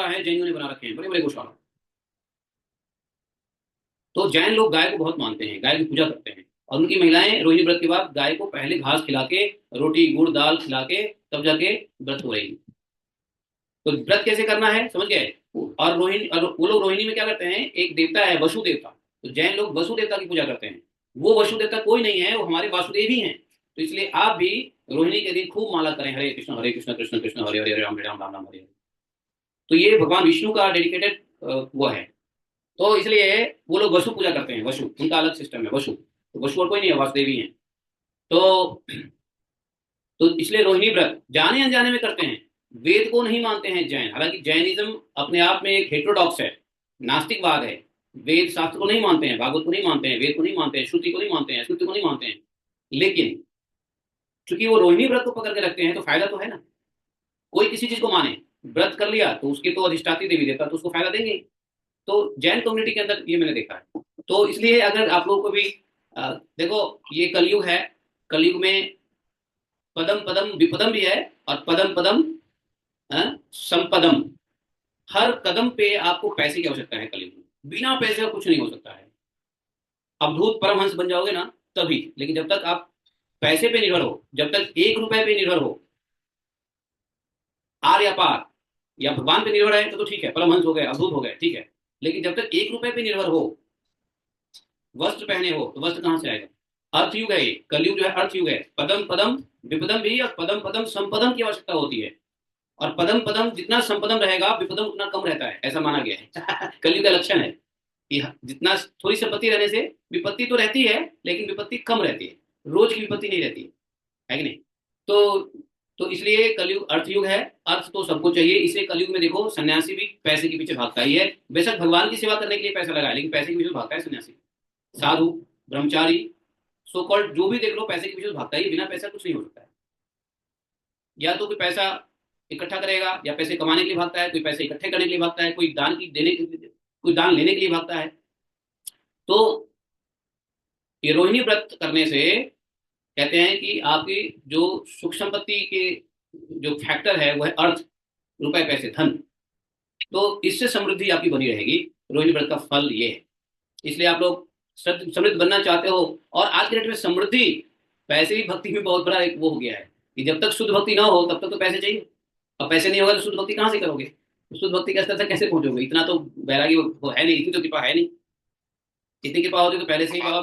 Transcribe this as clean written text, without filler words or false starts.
है जैनियों ने बना रखे हैं, बड़े बड़े गौशाला। तो जैन लोग गाय को बहुत मानते हैं, गाय की पूजा करते हैं। और उनकी महिलाएं रोहिणी व्रत के बाद गाय को पहले घास खिला के, रोटी गुड़ दाल खिला के, तब जाके व्रत हो रही। तो व्रत कैसे करना है समझ गए। और रोहिणी, और वो लोग रोहिणी में क्या करते हैं, एक देवता है वसु देवता। तो जैन लोग वसु देवता की पूजा करते हैं। वो वसु देवता कोई नहीं है, वो हमारे वासुदेव ही हैं। तो इसलिए आप भी रोहिणी के दिन खूब माला करें, हरे कृष्ण कृष्ण कृष्ण हरे हरे, राम राम राम राम हरे हरे। तो ये भगवान विष्णु का डेडिकेटेड वो है। तो इसलिए वो लोग वसु पूजा करते हैं, वसु उनका अलग सिस्टम है, वसु। तो वसु और कोई नहीं है, वासुदेव ही है। तो इसलिए रोहिणी व्रत जाने अनजाने में करते हैं। वेद को नहीं मानते हैं जैन, हालांकि जैनिज्म अपने आप में एक हेट्रोडॉक्स है, नास्तिकवाद है। वेद शास्त्र को नहीं मानते हैं, भागवत को नहीं मानते हैं, वेद को नहीं मानते हैं, श्रुति को नहीं मानते हैं, श्रुति को नहीं मानते हैं। लेकिन चूंकि वो रोहिणी व्रत को पकड़ के रखते हैं तो फायदा तो है ना। कोई किसी चीज को माने, व्रत कर लिया तो उसके तो अधिष्ठात्री देवी देवता तो उसको फायदा देंगे। तो जैन कम्युनिटी के अंदर ये मैंने देखा है। तो इसलिए अगर आप लोगों को भी देखो, ये कलयुग है। कलयुग में पदम पदम विपदम भी है, और पदम पदम संपदम। हर कदम पे आपको पैसे की आवश्यकता है कलयुग में। बिना पैसे का कुछ नहीं हो सकता है। अवधूत परमहंस बन जाओगे ना तभी। लेकिन जब तक आप पैसे पे निर्भर हो, जब तक 1 रुपए पे निर्भर हो, आर या पार, या भगवान पे निर्भर है तो ठीक है, परमहंस हो गए, अवधूत हो गए, ठीक है। लेकिन जब तक 1 रुपए पे निर्भर हो, वस्त्र पहने हो, तो वस्त्र कहाँ से आएगा। अर्थ युग है ये, कलयुग जो है अर्थ युग है। पदम पदम विपदम भी, और पदम पदम संपदम की आवश्यकता होती है। और पदम पदम जितना संपदम रहेगा, विपदम उतना कम रहता है, ऐसा माना गया है। कलयुग का लक्षण है कि जितना थोड़ी संपत्ति रहने से विपत्ति तो रहती है, लेकिन विपत्ति कम रहती है। रोज की विपत्ति नहीं रहती है कि नहीं। तो इसलिए कलयुग अर्थयुग है। अर्थ तो सबको चाहिए, इसलिए कलयुग में देखो सन्यासी भी पैसे के पीछे भागता ही है। बेशक भगवान की सेवा करने के लिए पैसा लगाए, लेकिन पैसे के पीछे भागता है सन्यासी। साधु, ब्रह्मचारी, सो कॉल्ड जो भी देख लो, पैसे के पीछे भागता ही है। बिना पैसा कुछ नहीं हो सकता है। या तो कोई पैसा इकट्ठा करेगा, या पैसे कमाने के लिए भागता है, कोई पैसे इकट्ठे करने के लिए भागता है, कोई दान की देने के लिए, कोई दान लेने के लिए भागता है। तो ये रोहिणी व्रत करने से कहते हैं कि आपकी जो सुख संपत्ति के जो फैक्टर है वो है अर्थ, रुपए पैसे धन। तो इससे समृद्धि आपकी बनी रहेगी। रोहिणी व्रत का फल ये है। इसलिए आप लोग समृद्ध बनना चाहते हो। और आज के डेट में समृद्धि पैसे की भक्ति में बहुत बड़ा एक वो हो गया है कि जब तक शुद्ध भक्ति ना हो तब तक तो पैसे चाहिए। और पैसे नहीं होगा तो शुद्ध भक्ति कहाँ से करोगे। शुद्ध भक्ति के स्तर तक कैसे पहुंचोगे, इतना तो बैरागी वो है नहीं, इतनी तो कृपा है नहीं। इतनी कृपा होती तो पहले से ही बाबा